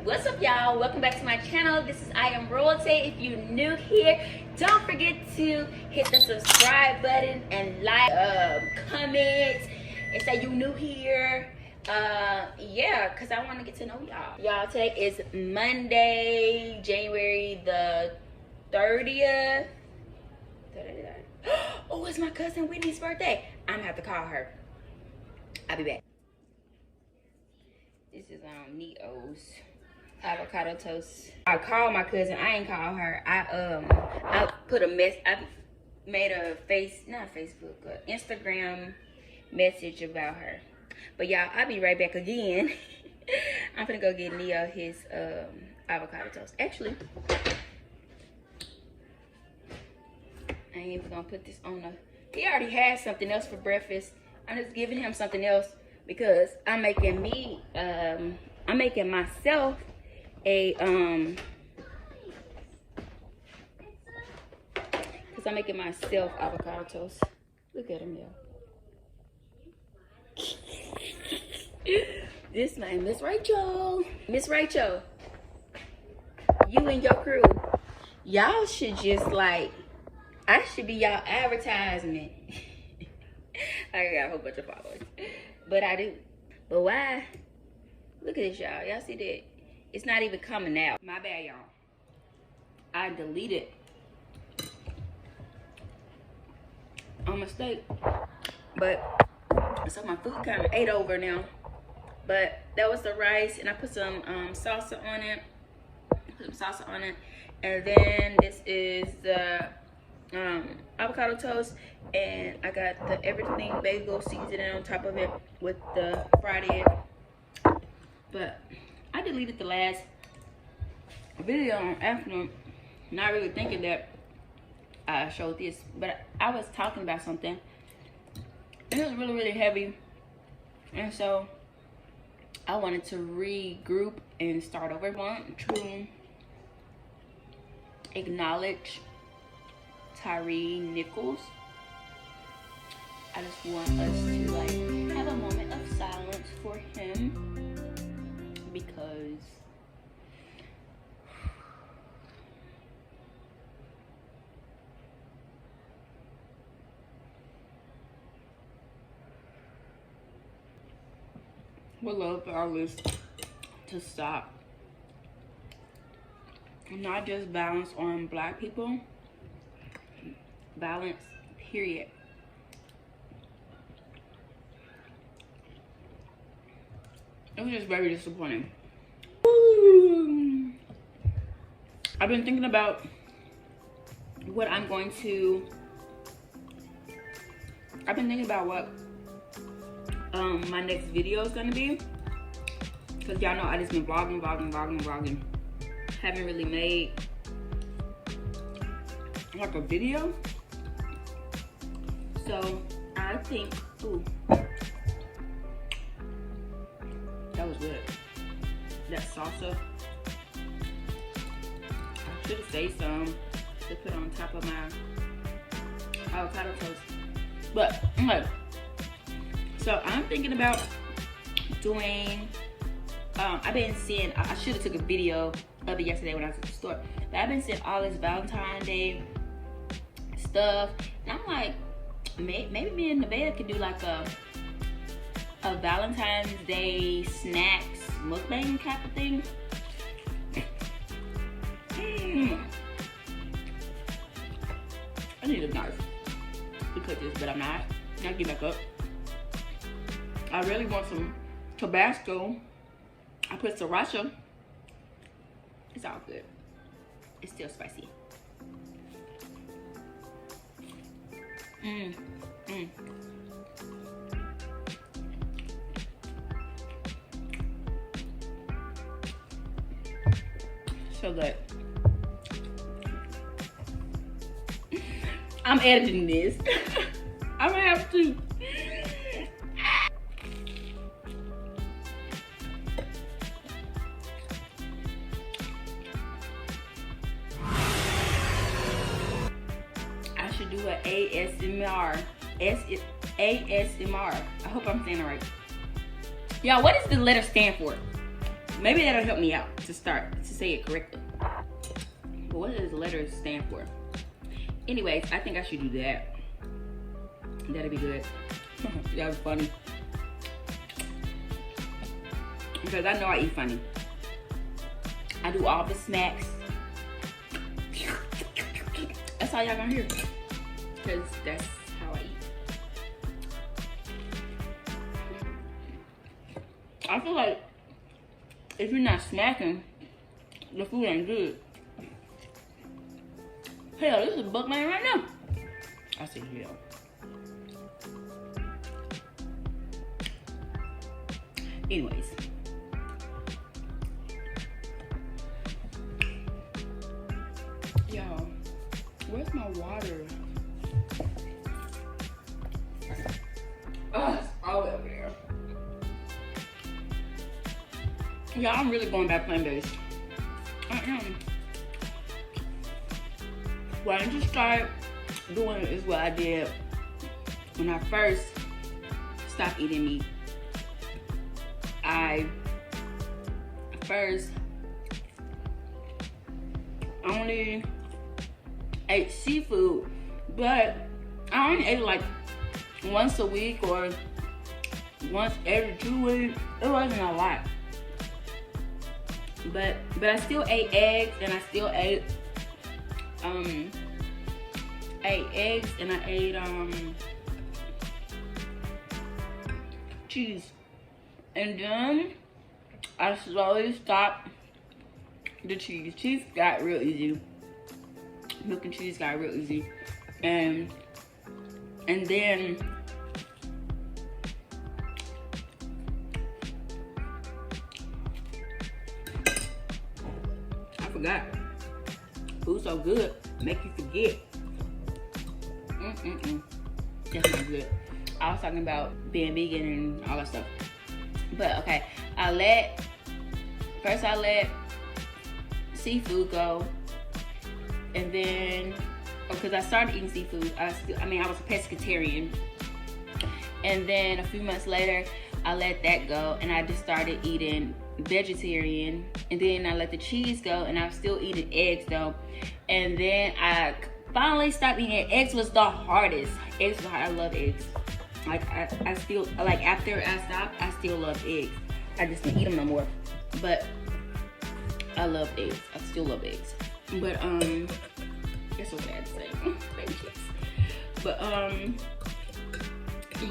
What's up, y'all? Welcome back to my channel. This is I Am Royalty. If you're new here, don't forget to hit the subscribe button and like, comment, and say you new here. Yeah, because I want to get to know y'all. Y'all, today is Monday, January the 30th. Oh, it's my cousin Whitney's birthday. I'm gonna have to call her. I'll be back. This is Neo's avocado toast. I called my cousin. I ain't call her. I put a mess. I made a Instagram message about her. But y'all, I'll be right back again. I'm gonna go get Neo his avocado toast. Actually, I ain't even gonna put this on the. He already has something else for breakfast. I'm just giving him something else because I'm making myself a avocado toast. Look at him, y'all. This my Miss Rachel. Miss Rachel, you and your crew, y'all should just like, I should be y'all advertisement. I got a whole bunch of followers, but I do. But why? Look at this, y'all. Y'all see that? It's not even coming out. My bad, y'all. I deleted on mistake, but so my food kind of ate over now. But that was the rice, and I put some salsa on it. And then this is the avocado toast, and I got the everything bagel seasoning on top of it with the fried egg. But I deleted the last video on afternoon, not really thinking that I showed this, but I was talking about something and it was really heavy, and so I wanted to regroup and start over. I want to acknowledge Tyree Nichols. I just want us to like have a moment of silence for him, because would love for all this to stop. Not just violence on Black people, violence, period. It was just very disappointing. Ooh. I've been thinking about what I'm going to. I've been thinking about what my next video is gonna be, because y'all know I just been vlogging. Haven't really made like a video. So I think, ooh, that was good. That salsa, I should have saved some to put on top of my avocado toast. But anyway, so I'm thinking about doing, I've been seeing, I should have took a video of it yesterday when I was at the store, but I've been seeing all this Valentine's Day stuff, and I'm like, maybe me and Nevaeh could do like a Valentine's Day snacks mukbang type of thing. I need a knife to cut this, but I'm not. I'll get back up. I really want some Tabasco. I put sriracha. It's all good. It's still spicy. So good. I'm editing this. I'm gonna have to. I should do an ASMR. ASMR. I hope I'm saying it right. Y'all, what does the letter stand for? Maybe that'll help me out. to say it correctly. But what does letters stand for? Anyways, I think I should do that. That'd be good. That was funny. Because I know I eat funny. I do all the smacks. That's all y'all gonna hear. Because that's how I eat. I feel like if you're not smacking, the food ain't good. Hell, this is Mukbang right now. I say hell. Anyways. Y'all, where's my water? Oh, it's all over there. Yeah, I'm really going back plant-based. I am. What I just started doing is what I did when I first stopped eating meat. I first only ate seafood, but I only ate like once a week or once every 2 weeks. It wasn't a lot. But I still ate eggs, and I still ate eggs, and I ate cheese. And then I slowly stopped the cheese. Cheese got real easy. Milk and cheese got real easy. And then I forgot. Food's so good, make you forget. That's not good. I was talking about being vegan and all that stuff. But okay, I let seafood go, and then because I started eating seafood, I was a pescatarian, and then a few months later I let that go, and I just started eating vegetarian, and then I let the cheese go, and I'm still eating eggs though, and then I finally stopped eating eggs. Was the hardest. Eggs was hard. I love eggs. Like I still, like after I stopped, I still love eggs. I just didn't eat them no more. But I love eggs. I still love eggs. But that's what I had to say. Baby kids. But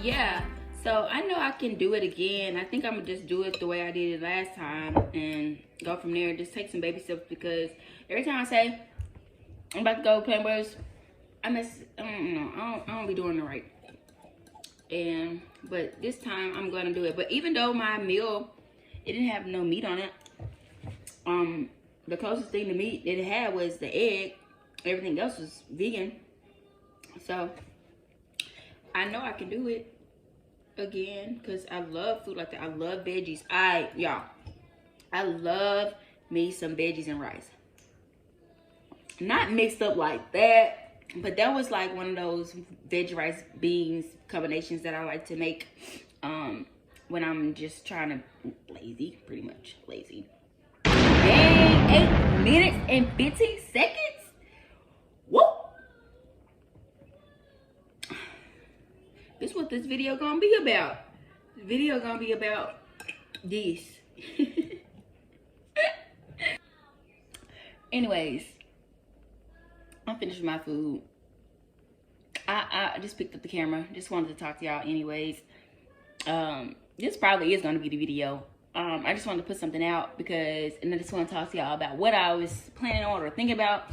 yeah. So I know I can do it again. I think I'm gonna just do it the way I did it last time and go from there. Just take some baby steps, because every time I say I'm about to go plant-based, I don't be doing it right. But this time I'm gonna do it. But even though my meal, it didn't have no meat on it, the closest thing to meat that it had was the egg. Everything else was vegan. So I know I can do it again, because I love food like that. I love veggies. Y'all, I love me some veggies and rice. Not mixed up like that, but that was like one of those veggie rice beans combinations that I like to make when I'm just trying to lazy, pretty much lazy. Dang, 8 minutes and 15 seconds. Whoop. This is what this video gonna be about. This video gonna be about this. Anyways, I'm finished with my food. I just picked up the camera. Just wanted to talk to y'all anyways. This probably is going to be the video. I just wanted to put something out and I just want to talk to y'all about what I was planning on or thinking about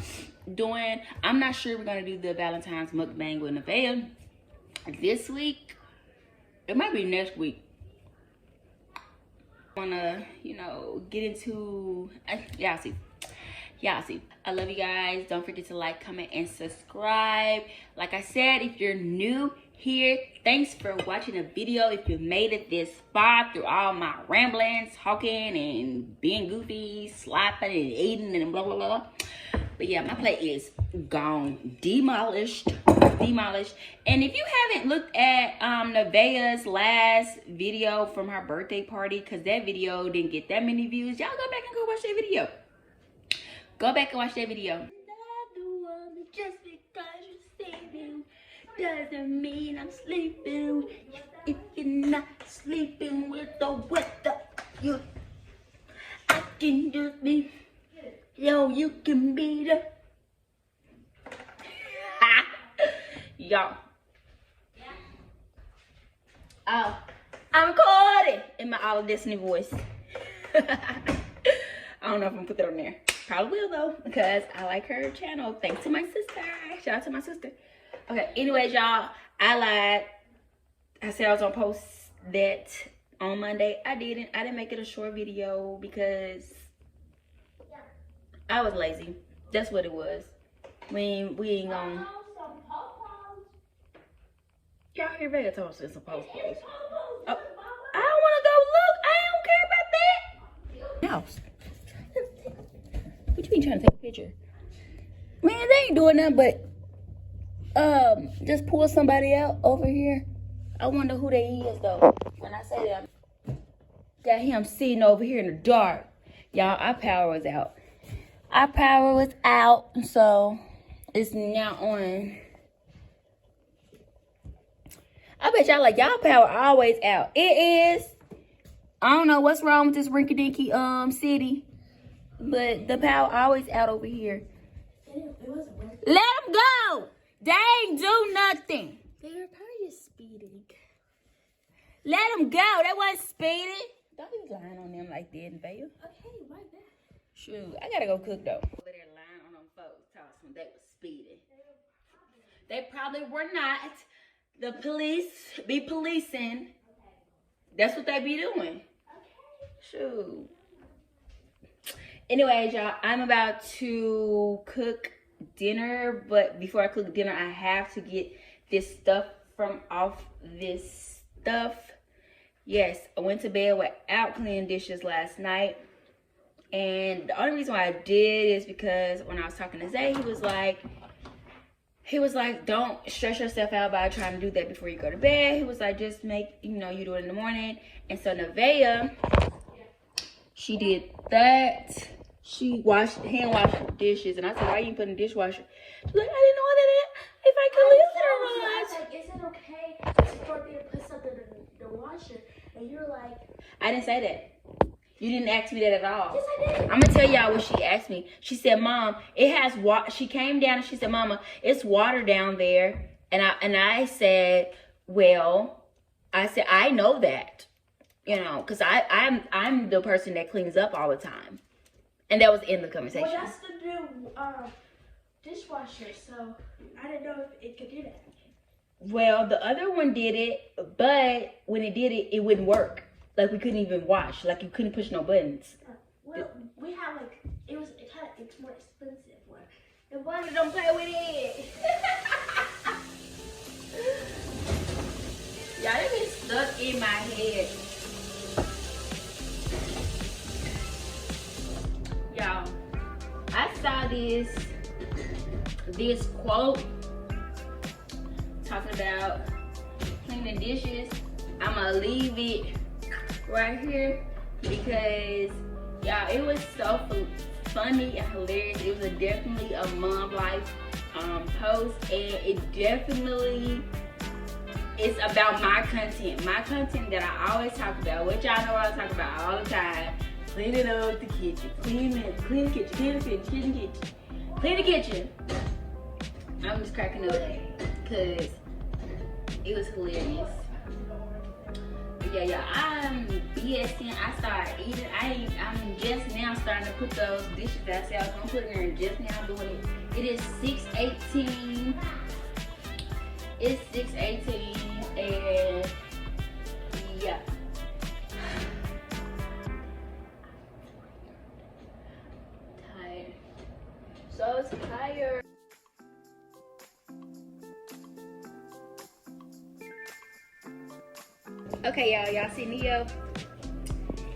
doing. I'm not sure we're going to do the Valentine's mukbang with Nevaeh this week. It might be next week. I want to, get into, y'all see. I love you guys. Don't forget to like, comment, and subscribe. Like I said, if you're new here, thanks for watching the video. If you made it this far through all my ramblings, talking, and being goofy, slapping, and eating, and blah, blah, blah. But yeah, my plate is gone, demolished. And if you haven't looked at Nevaeh's last video from her birthday party, because that video didn't get that many views, y'all go back and go watch that video. Go back and watch that video. Just because you're sleeping doesn't mean I'm sleeping. If you're not sleeping with the weather, I can just be, you can be the. Y'all. Oh, I'm recording in my All of Destiny voice. I don't know if I'm gonna put that on there. Probably will though, because I like her channel. Thanks to my sister. Shout out to my sister. Okay, anyways, y'all, I lied. I said I was gonna post that on Monday. I didn't make it a short video because I was lazy. That's what it was. We ain't gonna. Y'all hear Vega talking about some post posts. Oh, I don't want to go look. I don't care about that. House. What you mean trying to take a picture? Man, they ain't doing nothing but just pull somebody out over here. I wonder who they is though. When I say that, got him sitting over here in the dark. Y'all, our power was out. Our power was out, so it's now on. I bet y'all like y'all power always out. It is. I don't know what's wrong with this rinky-dinky city, but the power always out over here. Let them go. They ain't do nothing. They're probably just speeding. Let them go. They wasn't speeding. Don't be lying on them like that, Nevaeh. Okay, right there. Shoot, I gotta go cook though. Over there lying on them folks, when they was speeding. They probably were not. The police be policing. Okay. That's what they be doing. Okay. Shoot. Anyways, y'all, I'm about to cook dinner, but before I cook dinner, I have to get this stuff from off this stuff. Yes, I went to bed without cleaning dishes last night. And the only reason why I did is because when I was talking to Zay, he was like, don't stress yourself out by trying to do that before you go to bed. He was like, just make, you do it in the morning. And so Nevaeh, she did that. She hand washed the dishes. And I said, why you putting the dishwasher? She's like, I didn't know that if I could leave it or not. I was like, is it okay for me to put something in the washer? And you're like, I didn't say that. You didn't ask me that at all. Yes, I did. I'm going to tell y'all what she asked me. She said, Mom, it has water. She came down and she said, Mama, it's water down there. And I said, well, I know that, because I'm the person that cleans up all the time. And that was in the conversation. Well, that's the new dishwasher, so I didn't know if it could do that. Well, the other one did it, but when it did it, it wouldn't work. Like, we couldn't even wash. Like, you couldn't push no buttons. Well, we had, it's more expensive one. The one don't play with it. Y'all, it been stuck in my head. Y'all, I saw this quote talking about cleaning dishes. I'm gonna leave it right here because y'all, it was so funny and hilarious. It was definitely a mom life post, and it definitely is about my content that I always talk about, which y'all know I talk about all the time. Cleaning up the kitchen, clean the kitchen. I'm just cracking up because it was hilarious. Yeah, I'm BSing. I started eating. I'm just now starting to put those dishes that I said I was gonna put in there, and just now doing it. It is 6:18. It's 6:18, and yeah. Tired. So tired. Okay, y'all see Neo?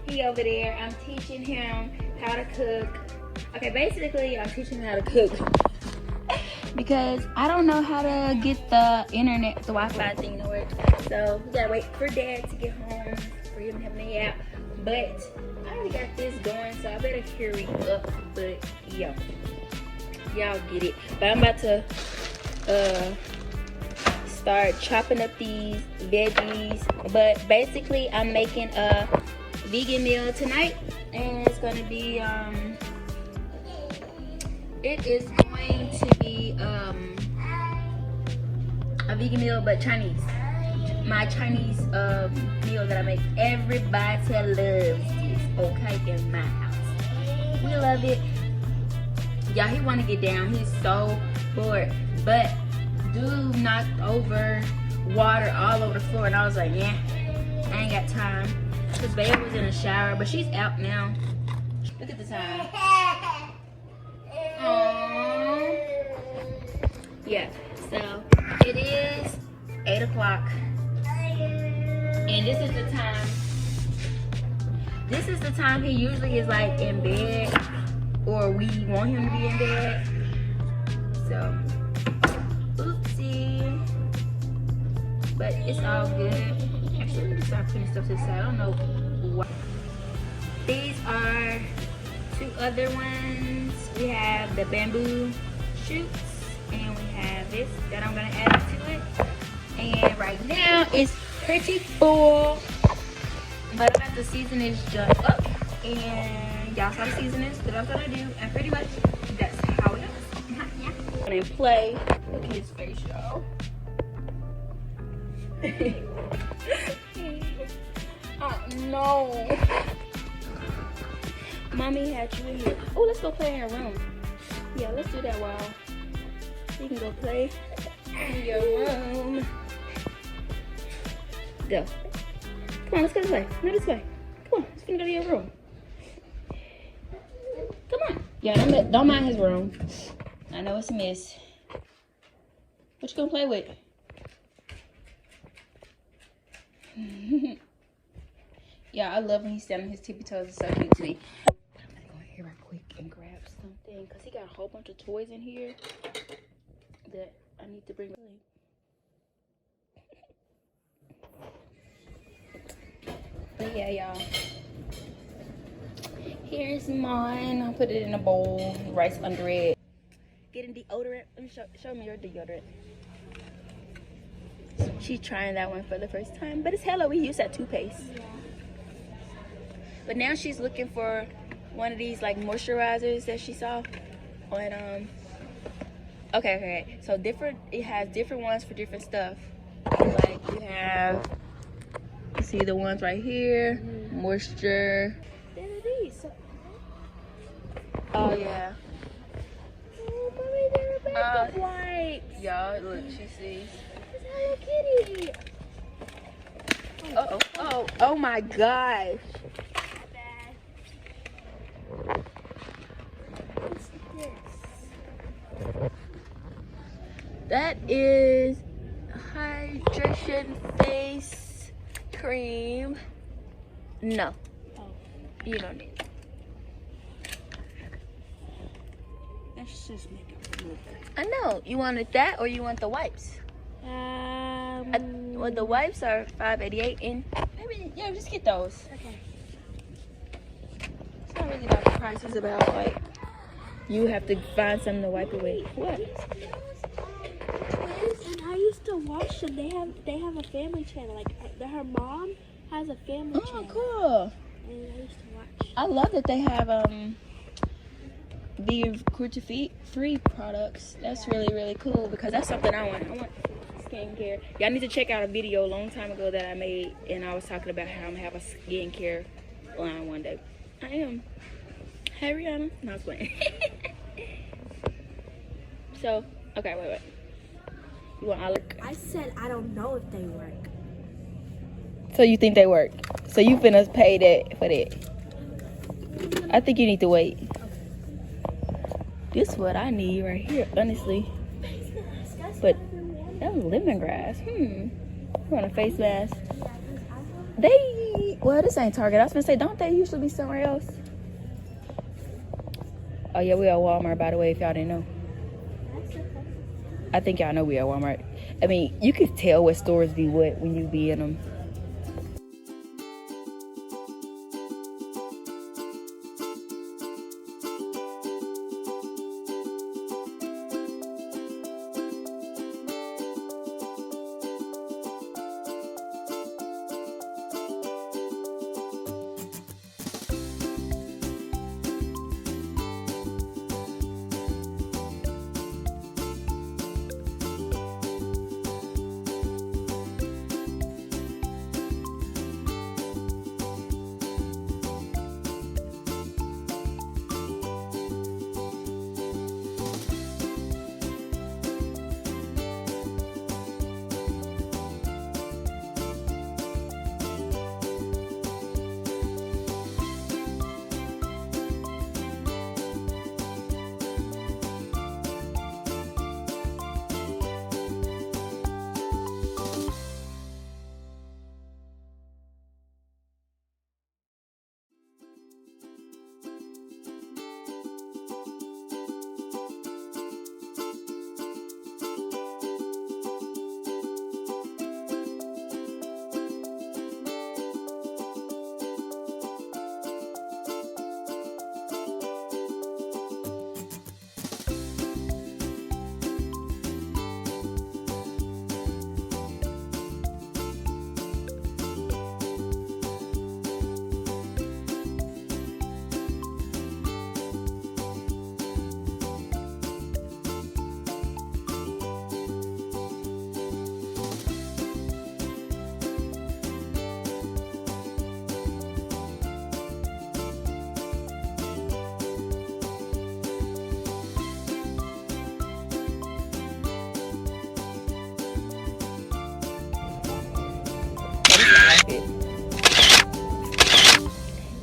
He over there. I'm teaching him how to cook. Okay, basically I'm teaching him how to cook because I don't know how to get the internet, the Wi-Fi thing to work. So we gotta wait for Dad to get home for him to help me out. But I already got this going, so I better hurry up. But y'all get it. But I'm about to start chopping up these veggies. But basically I'm making a vegan meal tonight, and it's gonna be it is going to be a vegan meal but Chinese. My Chinese meal that I make. Everybody loves this, okay, in my house. We love it. Y'all, he wanna get down. He's so bored. But dude knocked over water all over the floor, and I was like, yeah, I ain't got time. Cause baby was in the shower, but she's out now. Look at the time. Aww. Yeah, so it is 8 o'clock. And this is the time. This is the time he usually is like in bed, or we want him to be in bed. So, oopsie. But it's all good. Actually, let me start putting stuff to the side. I don't know why. These are 2 other ones. We have the bamboo shoots, and we have this that I'm gonna add to it. And right now it's pretty full, but I got the seasonings just up, and y'all saw the seasonings that I was gonna do, and pretty much that's how it is. I'm gonna play. Look at his face, y'all. Oh no. Mommy had you in here. Oh, let's go play in your room. Yeah, let's do that while you can go play in your room. Go. Come on, let's go this way. No, this way. Come on, let's go to your room. Come on. Yeah, don't mind his room. I know it's a mess. What you gonna play with? Yeah, I love when he's standing on his tippy toes. It's so cute to me. I'm gonna go in here right quick and grab something, because he got a whole bunch of toys in here that I need to bring. But yeah, y'all. Here's mine. I'll put it in a bowl. Rice under it. Getting deodorant. Let me show me your deodorant. She's trying that one for the first time, but it's hella. We use that toothpaste. Yeah. But now she's looking for one of these like moisturizers that she saw on okay. So it has different ones for different stuff. Like you have, you see the ones right here, moisture. There it is. Oh yeah. Oh, mommy, they're makeup wipes. Y'all, look, she sees. It's Hello Kitty. Oh my gosh. What's this? That is hydration face cream. No. Oh. You don't need it. That's just makeup remover. I know. You wanted that, or you want the wipes? Well, the wipes are $5.88, and maybe just get those. Okay. It's not really about the price. It's about like you have to find something to wipe away. What? And I used to watch them. They have a family channel. Like her mom has a family channel. Oh, cool. And I used to watch. I love that they have the cruelty-free products. That's really cool, because that's something I want. I want skincare. Y'all need to check out a video a long time ago that I made, and I was talking about how I'm gonna have a skincare line one day. I am. Hey Rihanna. No, I was playing. So, okay, wait. You want olive? I said I don't know if they work. So you think they work? So you finna pay that for that? I think you need to wait. This is what I need right here, honestly. But that was lemongrass. You want a face mask? Well, this ain't Target. I was gonna say, don't they usually be somewhere else? Oh yeah, we at Walmart, by the way, if y'all didn't know. I think y'all know we at Walmart. I mean, you can tell what stores be what when you be in them.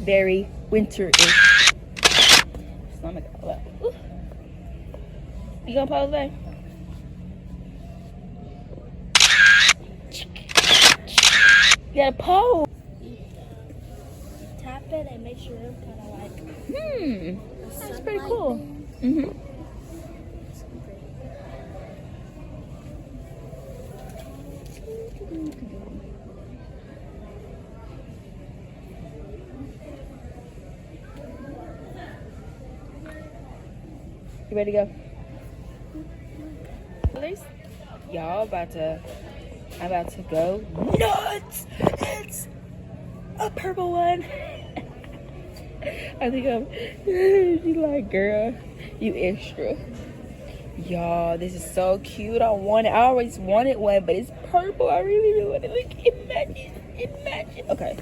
Very winter-ish. Stomach all up. Ooh. You gonna pose, babe? You gotta pose. Tap it and make sure it's kind of like. That's pretty cool. You ready to go? Y'all I'm about to go nuts. It's a purple one. I think she's like, girl, you extra. Y'all, this is so cute. I always wanted one, but it's purple. I really want it. Look, it matches. Okay.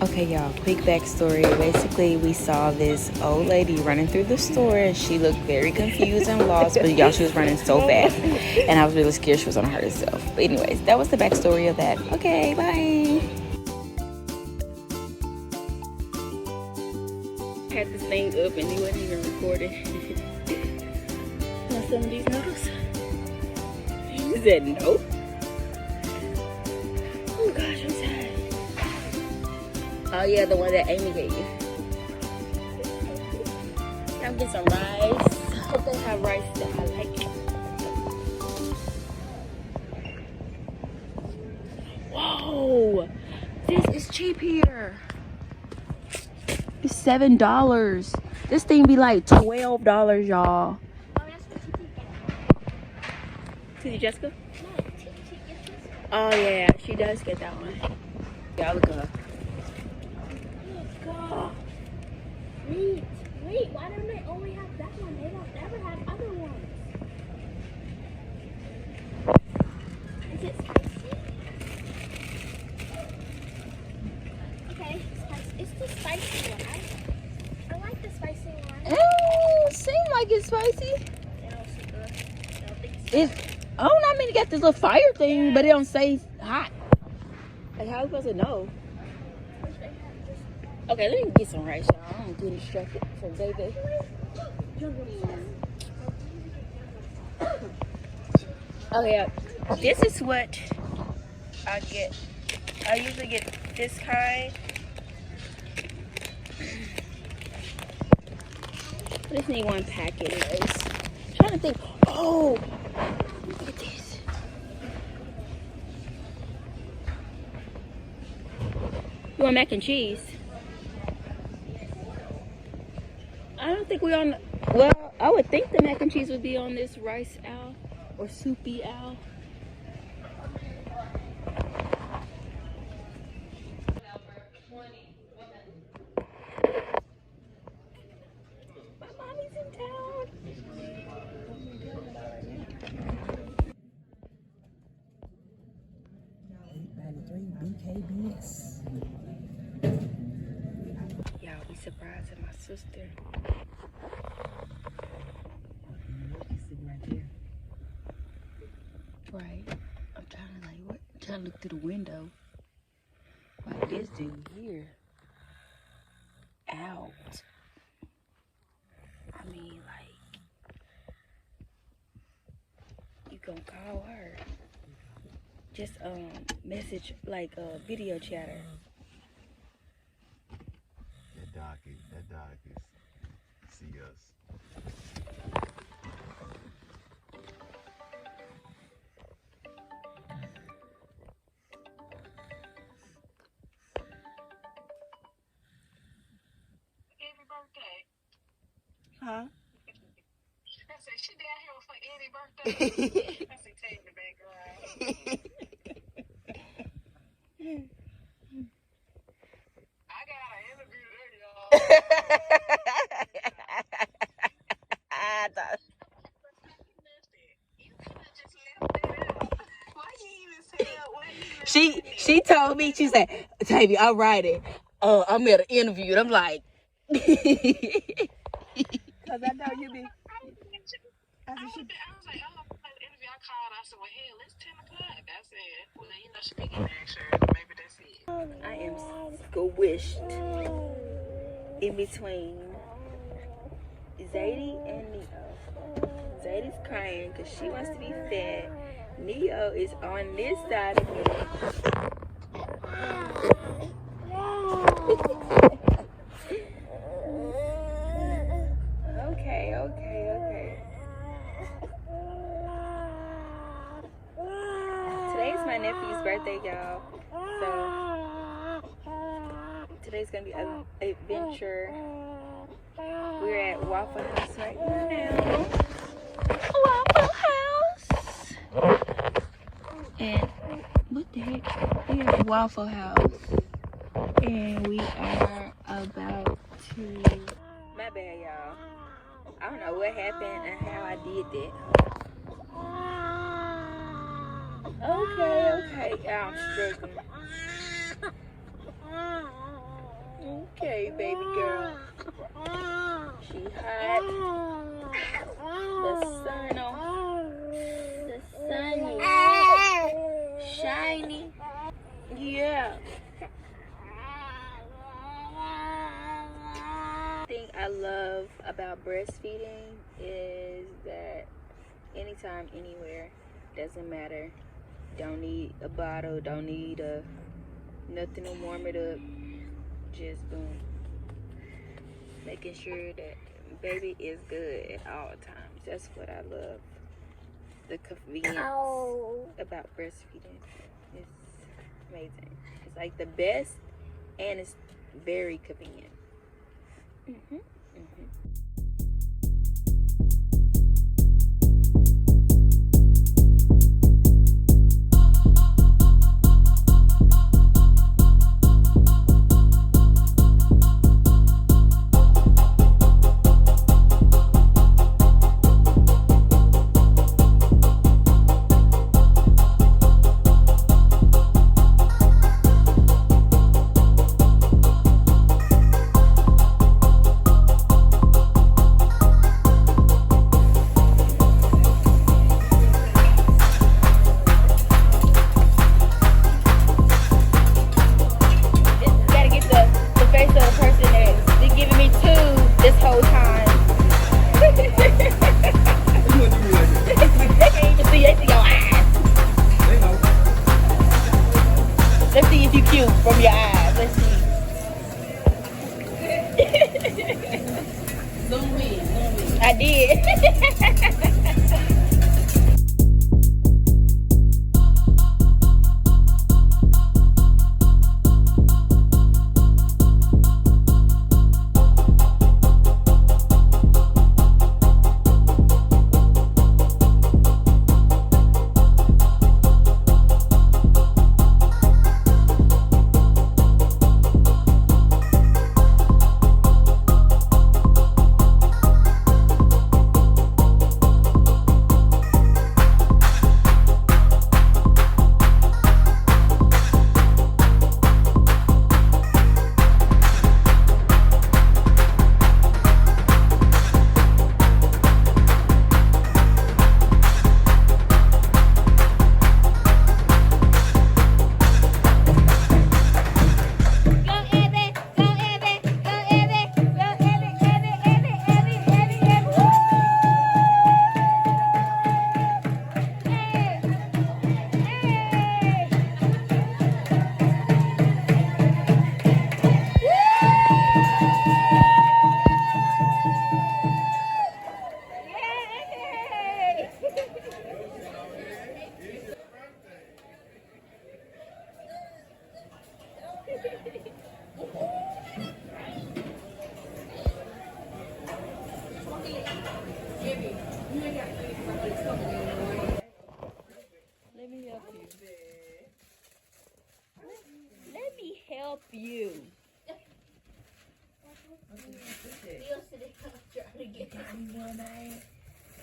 Okay, y'all, quick backstory. Basically, we saw this old lady running through the store and she looked very confused and lost, but y'all, she was running so fast and I was really scared she was gonna hurt herself. But anyways, that was the backstory of that. Okay, bye. I had this thing up and he wasn't even recording. Want some of these noodles? He said no. Oh gosh, I'm tired. Oh yeah, the one that Amy gave you. I'll get some rice. Hope they have rice that I like. Whoa! This is cheap here. It's $7. This thing be like $12, y'all. Oh, that's what Titi Jessica? No, Titi gets this. Oh yeah, she does get that one. Y'all look at her. God. Wait, why don't they only have that one? They don't ever have other ones. Is it spicy? Okay, spicy. It's the spicy one. I like the spicy one. Seem like it's spicy. They also good. I don't think It's, I don't know, I mean, it got this little fire thing, but it don't say hot. Like, how are we supposed to know? I wish they had Okay, let me get some rice, y'all. I'm getting distracted from baby. Okay, this is what I get. I usually get this kind. I just need one packet of those. I'm trying to think. Oh, look at this. You want mac and cheese? I don't think we're on. Well, I would think the mac and cheese would be on this rice owl or soupy owl. My mommy's in town. 893 BKBS. Y'all be surprising my sister. She's sitting right there. Right. I'm trying to trying to look through the window. Like this dude here. Out. I mean, like, you gonna call her. Just message, like video chatter. That dog is see us. Happy birthday. Huh? I said, she down here for Eddie's birthday. I said, take the background. I got an interview there, y'all. You could have just left that out. Why you even say that? Why you even She told me, she said, Tavy, I'm writing. I'm at an interview. And I'm like, because I know you be. I was like, oh, I'm an interview. I called. I said, well, hell, it's 10 o'clock. I said, well, you know, she be getting there, sure. Maybe that's it. I am squished in between Zadie and Neo. Zadie's crying because she wants to be fed. Neo is on this side of me. Okay. Today's my nephew's birthday, y'all. So today's gonna be an adventure. We're at Waffle House right now. Waffle House. And what the heck? We're at Waffle House. And we are about to. My bad, y'all. I don't know what happened and how I did that. Okay. I'm struggling. Okay, baby girl. She hot. The sun is shiny. Yeah. Thing I love about breastfeeding is that anytime, anywhere, doesn't matter. Don't need a bottle, don't need nothing to warm it up. Just boom. Making sure that baby is good at all times. That's what I love. The convenience about breastfeeding is amazing. It's like the best and it's very convenient.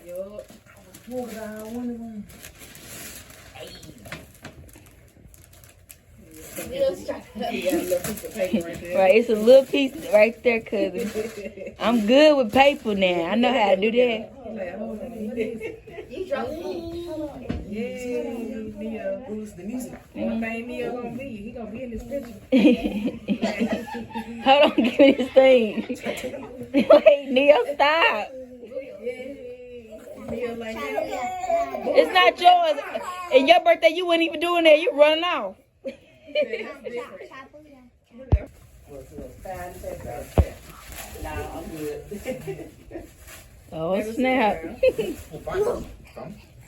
Yo, walk down one of them. Right, it's a little piece right there, cousin. I'm good with paper now. I know how to do that. Yay, Neo. Who's the music? One thing Neo gonna be, he gonna be in this picture. Hold on, give me this thing. Wait, Neo, stop. Neo like that. It's not yours. And your birthday, you weren't even doing that. You running off. Nah, I'm good. Oh, snap.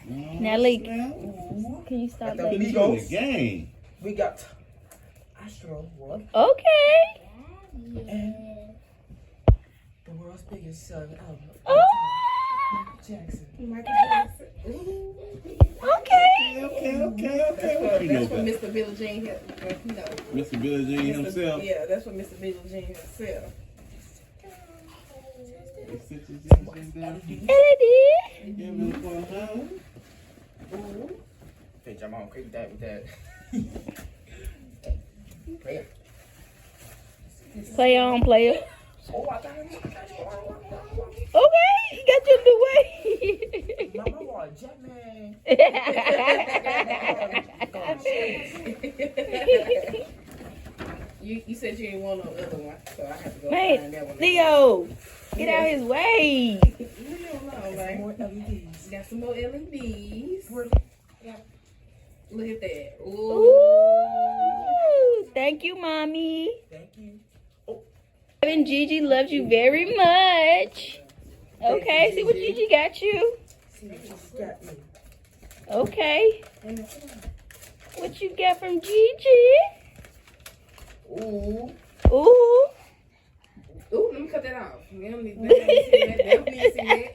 Nelly, can you stop that? The game. We got Astro World Okay. and the world's biggest son, Oh, Jackson. okay. Okay. That's for Mr. Billie Jean. Mr. Billie Jean himself. Yeah, that's for Mr. Billie Jean himself. LED. Bitch, I'm on quick with that. Play on, player. Oh, I got it. Okay, you got your new way. Mama want Jetman. You said you didn't want no other one, so I have to go find that Man, one. Leo, get out his way. Leave alone, man. More LEDs. Got some more LEDs. Look at that. Ooh. Ooh, thank you, mommy. Thank you. And Gigi loves you very much. Okay, see what Gigi got you. See what you got me. Okay. What you got from Gigi? Ooh. Ooh. Ooh, let me cut that off. We don't need that. They don't need to see that.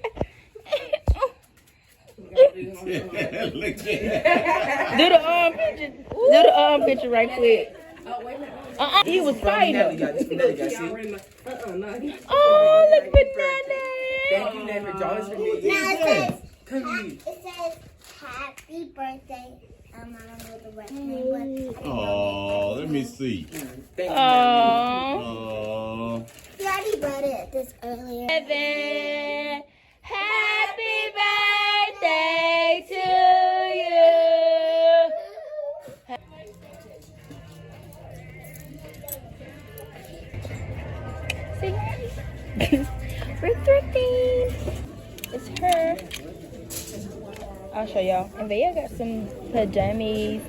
Look at Do the arm picture. Do the arm picture right quick. Oh, wait a minute. He was fighting Nelly her. got this. Nelly got, see? Oh, look at Nana. Thank you, Nelly. Joyce for me. Come here. It says happy birthday. I don't know the right name, but Oh, let me see. Thank you, Aww. Oh, we already read it this earlier. Evan, happy birthday to you. See? We're thrifting. It's her. I'll show y'all. And Vaya got some pajamas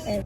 and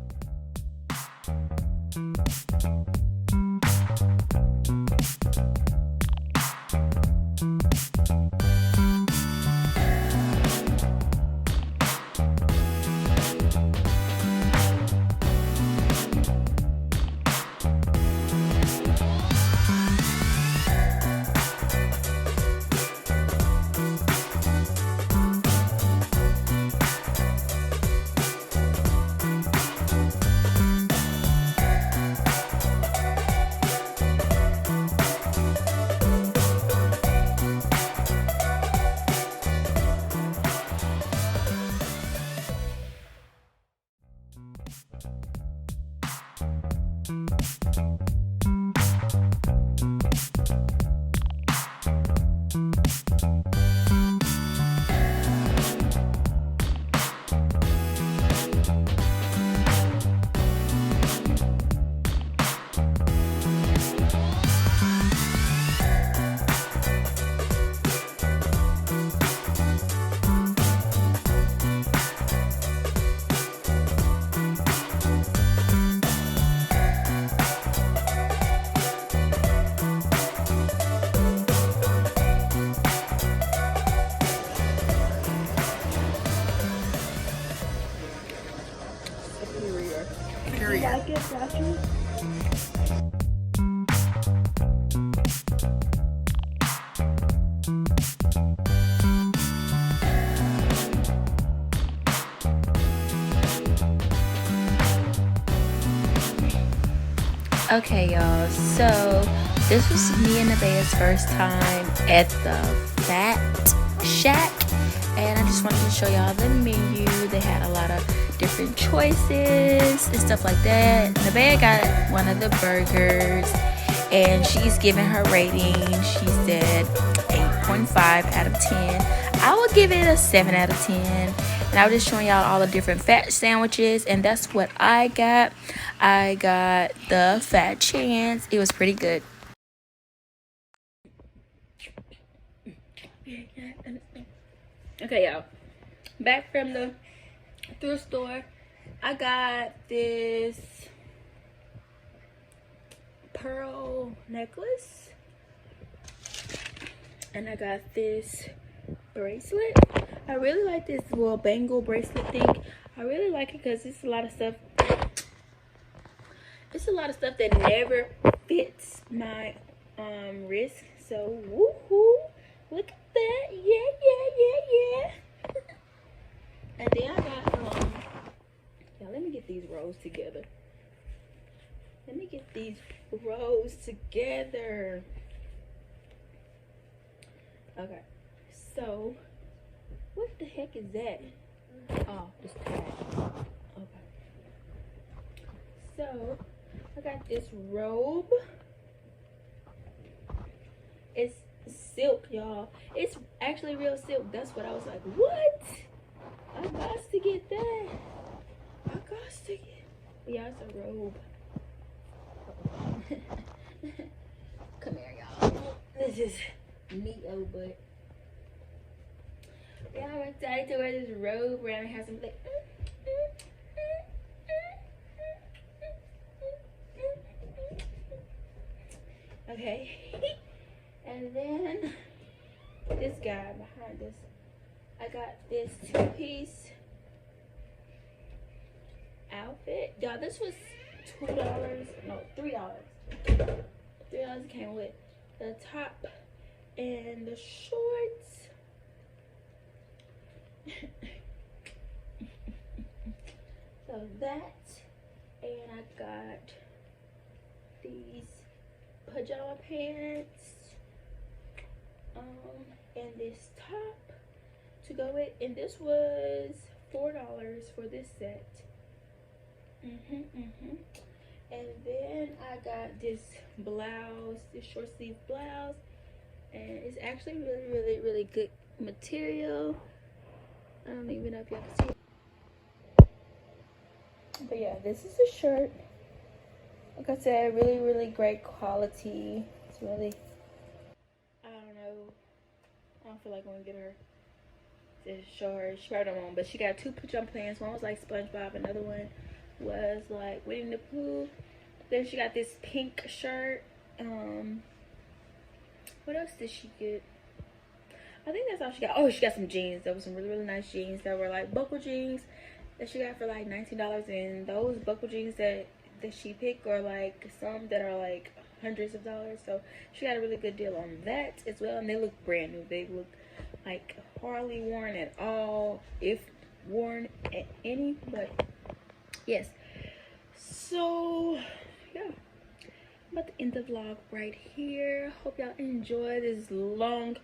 Okay, y'all, so this was me and Nevaeh's first time at the Fat Shack, and I just wanted to show y'all the menu. They had a lot of different choices and stuff like that. Nevaeh got one of the burgers, and she's giving her rating. She said 8.5 out of 10. I would give it a 7 out of 10. And I was just showing y'all all the different fat sandwiches, and that's what I got. I got the Fat Chance. It was pretty good. Okay, y'all. Back from the thrift store, I got this pearl necklace, and I got this bracelet. I really like this little bangle bracelet thing. I really like it because it's a lot of stuff. It's a lot of stuff that never fits my wrist. So woohoo! Look at that! Yeah. And then I got now let me get these rows together. Okay, so what the heck is that? Oh, this tag. Okay. So I got this robe. It's silk, y'all. It's actually real silk. That's what I was like, what? I got to get that. Yeah, it's a robe. Come here, y'all. This is neat, but yeah, I'm excited to wear this robe around and have some like. Okay, and then this guy behind this, I got this 2-piece outfit. Y'all, this was $2, no, $3. $3 came with the top and the shorts. So that, and I got these pajama pants, and this top to go with, and this was $4 for this set. And then I got this blouse, this short sleeve blouse, and it's actually really good material. I don't even know if y'all can see it. But yeah, this is a shirt. Like I said, really great quality. It's really, I don't know, I don't feel like I'm gonna get her to show her. She probably don't want, but she got 2 pajama pants. One was like SpongeBob, another one was like Winnie the Pooh. Then she got this pink shirt. What else did she get? I think that's all she got. Oh, she got some jeans. There was some really nice jeans that were like buckle jeans that she got for like $19. And those buckle jeans that she picked are like some that are like hundreds of dollars. So she got a really good deal on that as well. And they look brand new. They look like hardly worn at all, if worn at any. But yes, so yeah, I'm about to end the vlog right here. Hope y'all enjoy this long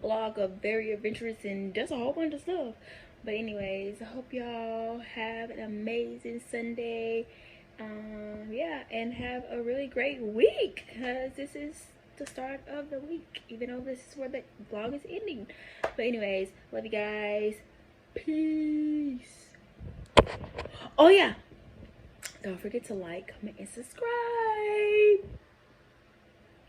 vlog of very adventurous and just a whole bunch of stuff. But anyways, I hope y'all have an amazing Sunday. Yeah, and have a really great week, because this is the start of the week, even though this is where the vlog is ending. But anyways, love you guys. Peace. Oh yeah, don't forget to like, comment, and subscribe.